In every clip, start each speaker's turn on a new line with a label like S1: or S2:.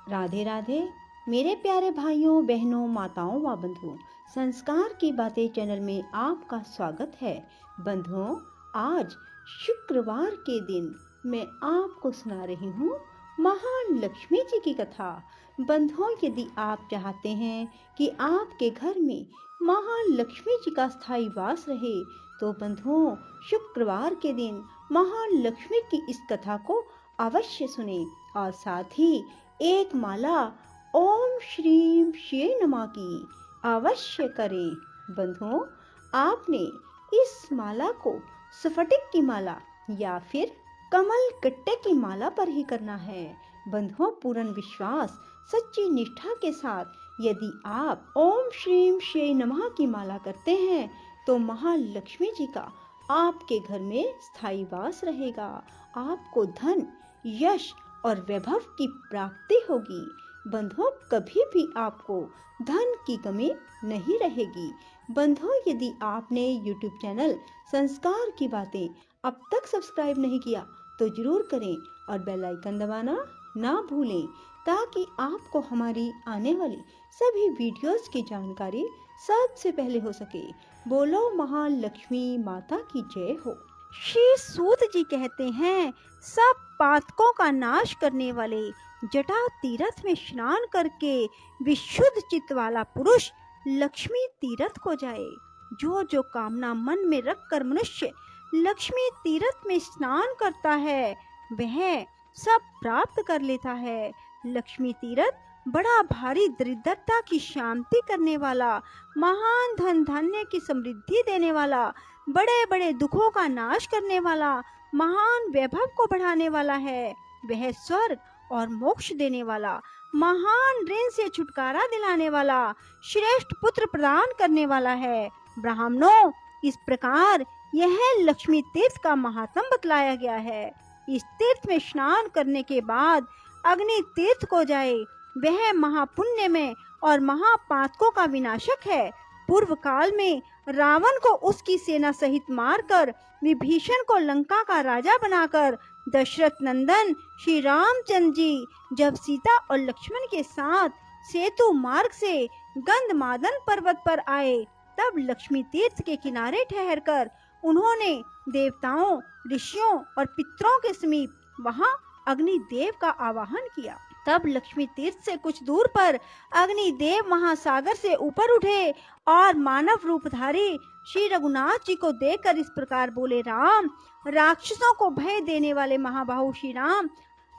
S1: राधे राधे मेरे प्यारे भाइयों बहनों माताओं व बंधुओं, संस्कार की बातें चैनल में आपका स्वागत है। बंधुओं, आज शुक्रवार के दिन मैं आपको सुना रही हूँ महान लक्ष्मी जी की कथा। बंधुओं, यदि आप चाहते हैं कि आपके घर में महान लक्ष्मी जी का स्थायी वास रहे तो बंधुओं, शुक्रवार के दिन महान लक्ष्मी की इस कथा को अवश्य सुने और साथ ही एक माला ओम श्रीम श्री नमः की अवश्य करें। बंधुओं, आपने इस माला को स्फटिक की माला या फिर कमल कट्टे की माला पर ही करना है। बंधुओं, पूर्ण विश्वास सच्ची निष्ठा के साथ यदि आप ओम श्रीम श्री नमः की माला करते हैं तो महालक्ष्मी जी का आपके घर में स्थायी वास रहेगा। आपको धन, यश और वैभव की प्राप्ति होगी। बंधुओं, कभी भी आपको धन की कमी नहीं रहेगी। बंधुओं, यदि आपने YouTube चैनल संस्कार की बातें अब तक सब्सक्राइब नहीं किया तो जरूर करें और बेल आइकन दबाना ना भूलें ताकि आपको हमारी आने वाली सभी वीडियोस की जानकारी सबसे पहले हो सके। बोलो महालक्ष्मी माता की जय हो। श्री सूत जी कहते हैं, सब पातकों का नाश करने वाले जटा तीर्थ में स्नान करके विशुद्ध चित्त वाला पुरुष लक्ष्मी तीर्थ को जाए। जो जो कामना मन में रखकर मनुष्य लक्ष्मी तीर्थ में स्नान करता है वह सब प्राप्त कर लेता है। लक्ष्मी तीर्थ बड़ा भारी दरिद्रता की शांति करने वाला, महान धन धान्य की समृद्धि देने वाला, बड़े बड़े दुखों का नाश करने वाला, महान वैभव को बढ़ाने वाला है। वह स्वर्ग और मोक्ष देने वाला, महान ऋण से छुटकारा दिलाने वाला, श्रेष्ठ पुत्र प्रदान करने वाला है। ब्राह्मणों, इस प्रकार यह लक्ष्मी तीर्थ का महात्म बतलाया गया है। इस तीर्थ में स्नान करने के बाद अग्नि तीर्थ को जाए, वह महापुण्य में और महापातकों का विनाशक है। पूर्व काल में रावण को उसकी सेना सहित मारकर विभीषण को लंका का राजा बनाकर दशरथ नंदन श्री रामचंद्र जी जब सीता और लक्ष्मण के साथ सेतु मार्ग से गंधमादन पर्वत पर आए तब लक्ष्मी तीर्थ के किनारे ठहरकर उन्होंने देवताओं, ऋषियों और पितरों के समीप वहां अग्निदेव का आवाहन किया। तब लक्ष्मी तीर्थ से कुछ दूर पर अग्निदेव महासागर से ऊपर उठे और मानव रूपधारी श्री रघुनाथ जी को देखकर इस प्रकार बोले, राम, राक्षसों को भय देने वाले महाबाहु श्री राम,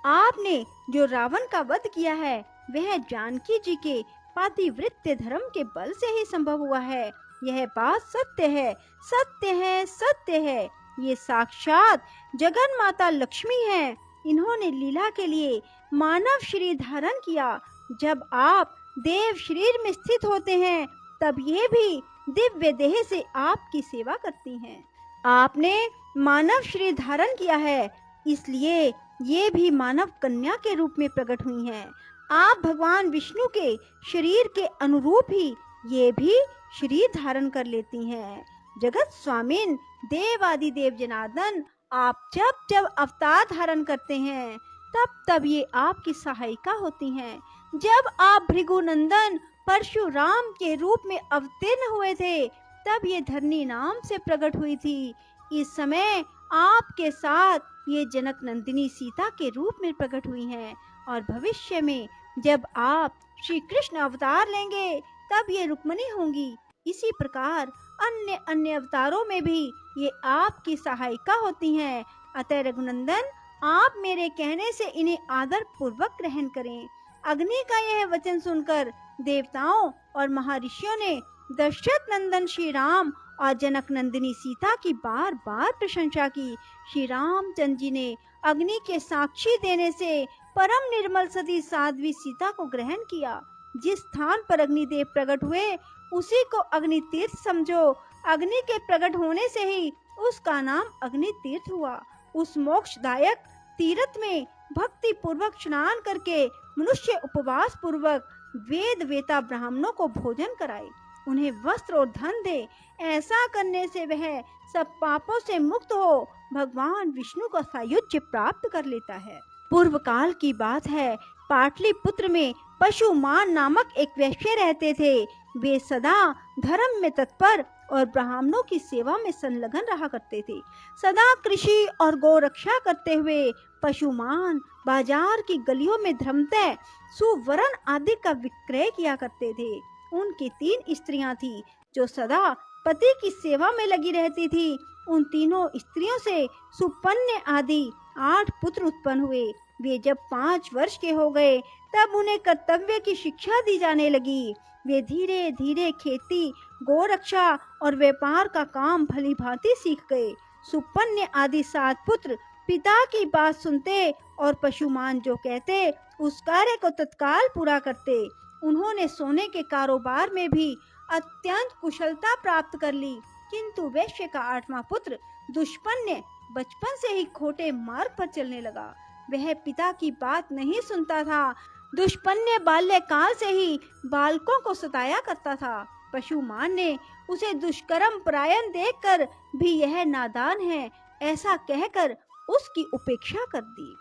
S1: आपने जो रावण का वध किया है वह जानकी जी के पातिव्रत्य धर्म के बल से ही संभव हुआ है। यह बात सत्य है, सत्य है, सत्य है। ये साक्षात जगन माता लक्ष्मी है। इन्होंने लीला के लिए मानव शरीर धारण किया। जब आप देव शरीर में स्थित होते हैं तब ये भी दिव्य देह से आपकी सेवा करती हैं। आपने मानव शरीर धारण किया है, इसलिए ये भी मानव कन्या के रूप में प्रकट हुई हैं। आप भगवान विष्णु के शरीर के अनुरूप ही ये भी शरीर धारण कर लेती हैं। जगत स्वामिन देवादिदेव जनार्दन, आप जब जब अवतार धारण करते हैं तब तब ये आपकी सहायिका होती हैं। जब आप भृगुनंदन परशुराम के रूप में अवतीर्ण हुए थे तब ये धरणी नाम से प्रकट हुई थी। इस समय आपके साथ ये जनक नंदिनी सीता के रूप में प्रकट हुई हैं और भविष्य में जब आप श्री कृष्ण अवतार लेंगे तब ये रुक्मिणी होंगी। इसी प्रकार अन्य अन्य अवतारों में भी ये आपकी सहायिका होती हैं। अतः रघुनंदन, आप मेरे कहने से इन्हें आदर पूर्वक ग्रहण करें। अग्नि का यह वचन सुनकर देवताओं और महर्षियों ने दशरथ नंदन श्री राम और जनक नंदिनी सीता की बार बार प्रशंसा की। श्री रामचंद्र जी ने अग्नि के साक्षी देने से परम निर्मल सती साध्वी सीता को ग्रहण किया। जिस स्थान पर अग्निदेव प्रकट हुए उसी को अग्नि तीर्थ समझो। अग्नि के प्रकट होने से ही उसका नाम अग्नि तीर्थ हुआ। उस मोक्षदायक तीर्थ में भक्ति पूर्वक स्नान करके मनुष्य उपवास पूर्वक वेद वेता ब्राह्मणों को भोजन कराए, उन्हें वस्त्र और धन दे। ऐसा करने से वह सब पापों से मुक्त हो भगवान विष्णु का सायुज्य प्राप्त कर लेता है। पूर्व काल की बात है पाटलिपुत्र में पशुमान नामक एक वैश्य रहते थे। वे सदा धर्म में तत्पर और ब्राह्मणों की सेवा में संलग्न रहा करते थे। सदा कृषि और गौ रक्षा करते हुए पशुमान बाजार की गलियों में धर्मतः सुवर्ण आदि का विक्रय किया करते थे। उनकी 3 स्त्रियां थी जो सदा पति की सेवा में लगी रहती थी। उन तीनों स्त्रियों से सुपन्य आदि 8 पुत्र उत्पन्न हुए। वे जब 5 वर्ष के हो गए तब उन्हें कर्तव्य की शिक्षा दी जाने लगी। वे धीरे धीरे खेती, गोरक्षा और व्यापार का काम भली भांति सीख गए। सुपन्य आदि 7 पुत्र पिता की बात सुनते और पशुमान जो कहते उस कार्य को तत्काल पूरा करते। उन्होंने सोने के कारोबार में भी अत्यंत कुशलता प्राप्त कर ली, किंतु वैश्य का 8वां पुत्र दुष्पन्य बचपन से ही खोटे मार्ग पर चलने लगा। वह पिता की बात नहीं सुनता था। दुष्पन्य बाल्यकाल से ही बालकों को सताया करता था। पशुमान ने उसे दुष्कर्म परायण देखकर भी यह नादान है ऐसा कहकर उसकी उपेक्षा कर दी।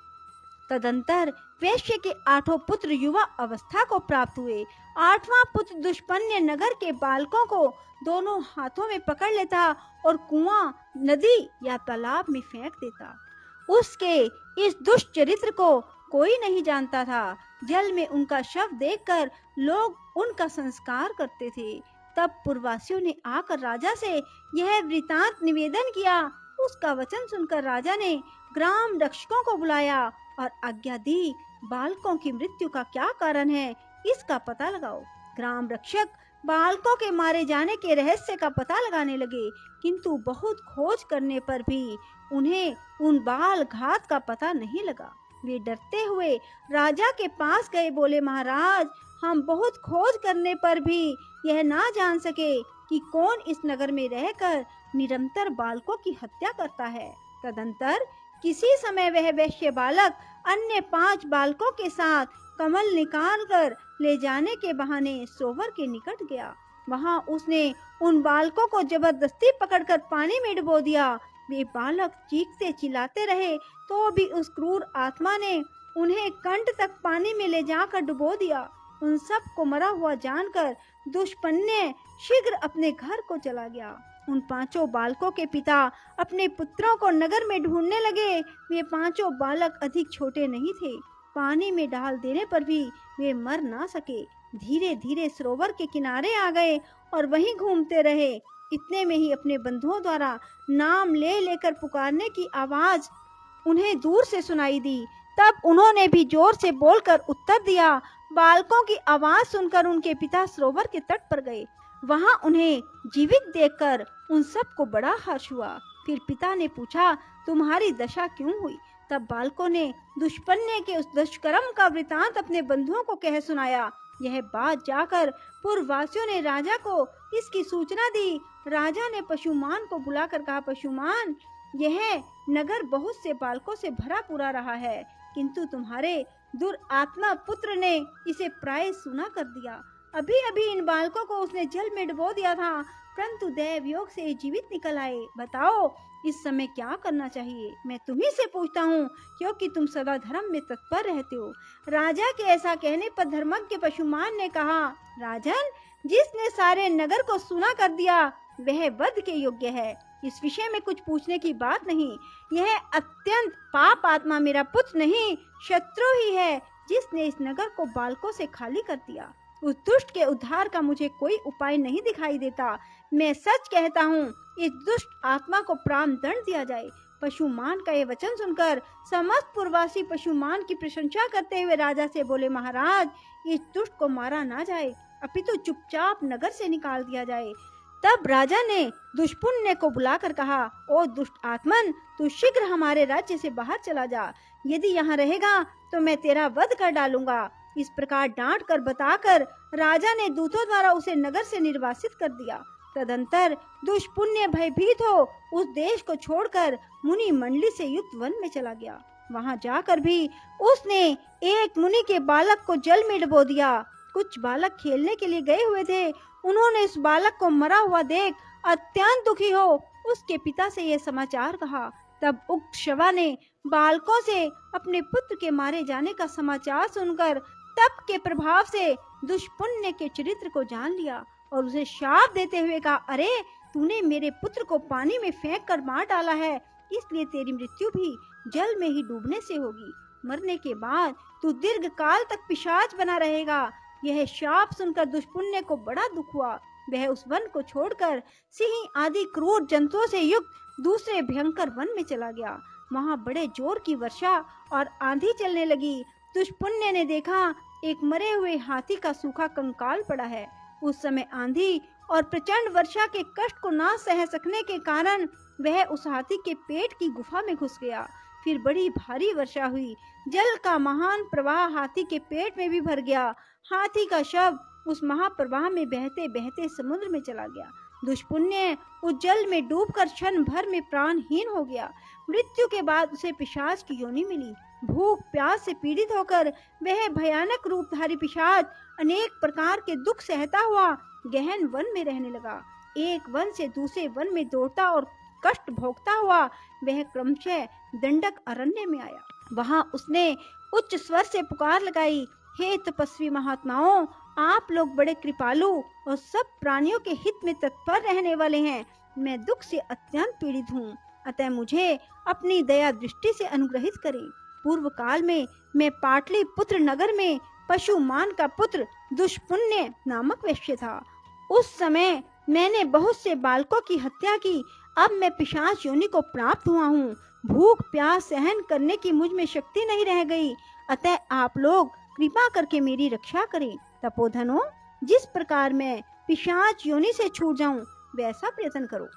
S1: तदंतर वैश्य के 8 पुत्र युवा अवस्था को प्राप्त हुए। 8वां पुत्र दुष्पन्य नगर के बालकों को दोनों हाथों में पकड़ लेता और कुआं, नदी या तालाब में फेंक देता। उसके इस दुष्ट चरित्र को कोई नहीं जानता था। जल में उनका शव देखकर लोग उनका संस्कार करते थे। तब पुरवासियों ने आकर राजा से यह वृतांत निवेदन किया। उसका वचन सुनकर राजा ने ग्राम रक्षकों को बुलाया और आज्ञा दी, बालकों की मृत्यु का क्या कारण है इसका पता लगाओ। ग्राम रक्षक बालकों के मारे जाने के रहस्य का पता लगाने लगे, किंतु बहुत खोज करने पर भी उन्हें उन बाल घात का पता नहीं लगा। वे डरते हुए राजा के पास गए, बोले, महाराज, हम बहुत खोज करने पर भी यह ना जान सके कि कौन इस नगर में रहकर निरंतर बालकों की हत्या करता है। तदंतर किसी समय वह वैश्य बालक अन्य 5 बालकों के साथ कमल निकालकर ले जाने के बहाने सोवर के निकट गया। वहां उसने उन बालकों को जबरदस्ती पकड़कर पानी में डुबो दिया। वे बालक चीखते चिल्लाते रहे तो भी उस क्रूर आत्मा ने उन्हें कंठ तक पानी में ले जाकर डुबो दिया। उन सब को मरा हुआ जानकर दुष्पन्य शीघ्र अपने घर को चला गया। उन 5 बालकों के पिता अपने पुत्रों को नगर में ढूंढने लगे। वे 5 बालक अधिक छोटे नहीं थे। पानी में डाल देने पर भी वे मर ना सके। धीरे धीरे सरोवर के किनारे आ गए और वहीं घूमते रहे। इतने में ही अपने बंधुओं द्वारा नाम ले लेकर पुकारने की आवाज उन्हें दूर से सुनाई दी। तब उन्होंने भी जोर से बोलकर उत्तर दिया। बालकों की आवाज सुनकर उनके पिता सरोवर के तट पर गए। वहां उन्हें जीवित देखकर उन सब को बड़ा हर्ष हुआ। फिर पिता ने पूछा, तुम्हारी दशा क्यों हुई? तब बालकों ने दुष्पन्य के उस दुष्कर्म का वृतांत अपने बंधुओं को कह सुनाया। यह बात जाकर पुरवासियों ने राजा को इसकी सूचना दी। राजा ने पशुमान को बुलाकर कहा, पशुमान, यह नगर बहुत से बालकों से भरा पूरा रहा है, किंतु तुम्हारे दुरात्मा पुत्र ने इसे प्राय सूना कर दिया। अभी अभी इन बालकों को उसने जल में डुबो दिया था, परंतु दैव योग से जीवित निकल आए। बताओ इस समय क्या करना चाहिए? मैं तुम्ही से पूछता हूँ, क्योंकि तुम सदा धर्म में तत्पर रहते हो। राजा के ऐसा कहने पर धर्मज्ञ पशुमान ने कहा, राजन, जिसने सारे नगर को सूना कर दिया वह वध के योग्य है। इस विषय में कुछ पूछने की बात नहीं। यह अत्यंत पाप आत्मा मेरा पुत्र नहीं, शत्रु ही है, जिसने इस नगर को बालकों से खाली कर दिया। उस दुष्ट के उद्धार का मुझे कोई उपाय नहीं दिखाई देता। मैं सच कहता हूँ, इस दुष्ट आत्मा को प्राण दंड दिया जाए। पशुमान का यह वचन सुनकर समस्त पुरवासी पशुमान की प्रशंसा करते हुए राजा से बोले, महाराज, इस दुष्ट को मारा ना जाए, अपितु चुपचाप नगर से निकाल दिया जाए। तब राजा ने दुष्पुण्य को बुलाकर कहा, ओ दुष्ट आत्मन, तू शीघ्र हमारे राज्य से बाहर चला जा। यदि यहाँ रहेगा तो मैं तेरा वध कर डालूंगा। इस प्रकार डांट कर बताकर राजा ने दूतों द्वारा उसे नगर से निर्वासित कर दिया। तदंतर दुष्पुण्य भयभीत हो उस देश को छोड़कर मुनि मंडली से युक्त वन में चला गया। वहां जाकर भी उसने एक मुनि के बालक को जल में डुबो दिया। कुछ बालक खेलने के लिए गए हुए थे। उन्होंने इस बालक को मरा हुआ देख अत्यंत दुखी हो उसके पिता से यह समाचार कहा। तब उक्त शवा ने बालकों से अपने पुत्र के मारे जाने का समाचार सुनकर तप के प्रभाव से दुष्पुण्य के चरित्र को जान लिया और उसे शाप देते हुए कहा, अरे तूने मेरे पुत्र को पानी में फेंक कर मार डाला है, इसलिए तेरी मृत्यु भी जल में ही डूबने से होगी। मरने के बाद तू दीर्घ काल तक पिशाच बना रहेगा। यह शाप सुनकर दुष्पुण्य को बड़ा दुख हुआ। वह उस वन को छोड़कर सिंह आदि क्रूर जंतुओं से युक्त दूसरे भयंकर वन में चला गया। वहां बड़े जोर की वर्षा और आंधी चलने लगी। दुष्पुण्य ने देखा एक मरे हुए हाथी का सूखा कंकाल पड़ा है। उस समय आंधी और प्रचंड वर्षा के कष्ट को ना सह सकने के कारण वह उस हाथी के पेट की गुफा में घुस गया। फिर बड़ी भारी वर्षा हुई। जल का महान प्रवाह हाथी के पेट में भी भर गया। हाथी का शव उस महाप्रवाह में बहते बहते समुद्र में चला गया। दुष्पुण्य उस जल में डूबकर क्षण भर में प्राणहीन हो गया। मृत्यु के बाद उसे पिशाच की योनि मिली। भूख प्यास से पीड़ित होकर वह भयानक रूपधारी पिशाच अनेक प्रकार के दुख सहता हुआ गहन वन में रहने लगा। एक वन से दूसरे वन में दौड़ता और कष्ट भोगता हुआ वह क्रमशः दंडक अरण्य में आया। वहां उसने उच्च स्वर से पुकार लगाई, हे तपस्वी महात्माओं, आप लोग बड़े कृपालु और सब प्राणियों के हित में तत्पर रहने वाले हैं। मैं दुख से अत्यंत पीड़ित हूँ, अतः मुझे अपनी दया दृष्टि से अनुग्रहित करें। पूर्व काल में मैं पाटलिपुत्र नगर में पशुमान का पुत्र दुष्पुण्य नामक वैश्य था। उस समय मैंने बहुत से बालकों की हत्या की। अब मैं पिशाच योनि को प्राप्त हुआ हूँ। भूख प्यास सहन करने की मुझ में शक्ति नहीं रह गई, अतः आप लोग कृपा करके मेरी रक्षा करें। तपोधनो, जिस प्रकार मैं पिशाच योनि से छूट जाऊं वैसा प्रयत्न करो।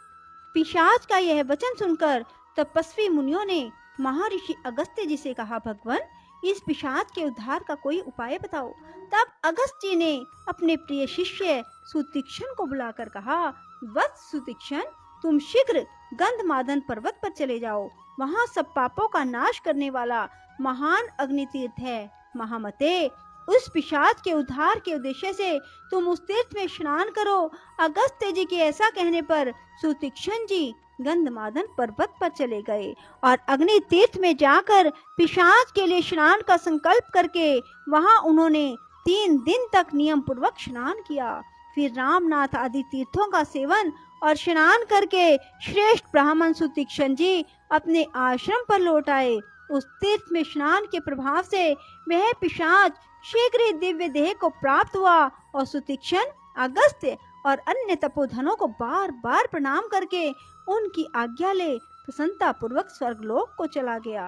S1: पिशाच का यह वचन सुनकर तपस्वी मुनियों ने महर्षि अगस्त्य जी से कहा, भगवान, इस पिशाच के उद्धार का कोई उपाय बताओ। तब अगस्त्य जी ने अपने प्रिय शिष्य सुतीक्ष्ण को बुलाकर कहा, वत्स सुतीक्ष्ण, तुम शीघ्र गंधमादन पर्वत पर चले जाओ। वहां सब पापों का नाश करने वाला महान अग्नि तीर्थ है। महामते, उस पिशाच के उद्धार के उद्देश्य से तुम उस तीर्थ में स्नान करो। अगस्त्य जी के ऐसा कहने पर सुतीक्ष्ण जी गंधमादन पर्वत पर चले गए और अग्नि तीर्थ में जाकर पिशाच के लिए स्नान का संकल्प करके वहां उन्होंने 3 दिन तक नियम पूर्वक स्नान किया। फिर रामनाथ आदि तीर्थों का सेवन और स्नान करके श्रेष्ठ ब्राह्मण सुतीक्ष्ण जी अपने आश्रम पर लौट आए। उस तीर्थ में स्नान के प्रभाव से वह पिशाच शीघ्र ही दिव्य देह को प्राप्त हुआ और सुतीक्ष्ण, अगस्त्य और अन्य तपोधनों को बार बार प्रणाम करके उनकी आज्ञा ले प्रसन्नता पूर्वक स्वर्गलोक को चला गया।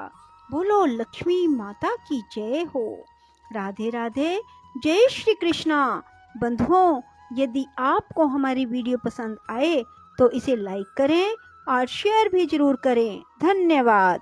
S1: बोलो लक्ष्मी माता की जय हो। राधे राधे। जय श्री कृष्णा। बंधुओं, यदि आपको हमारी वीडियो पसंद आए तो इसे लाइक करें और शेयर भी जरूर करें। धन्यवाद।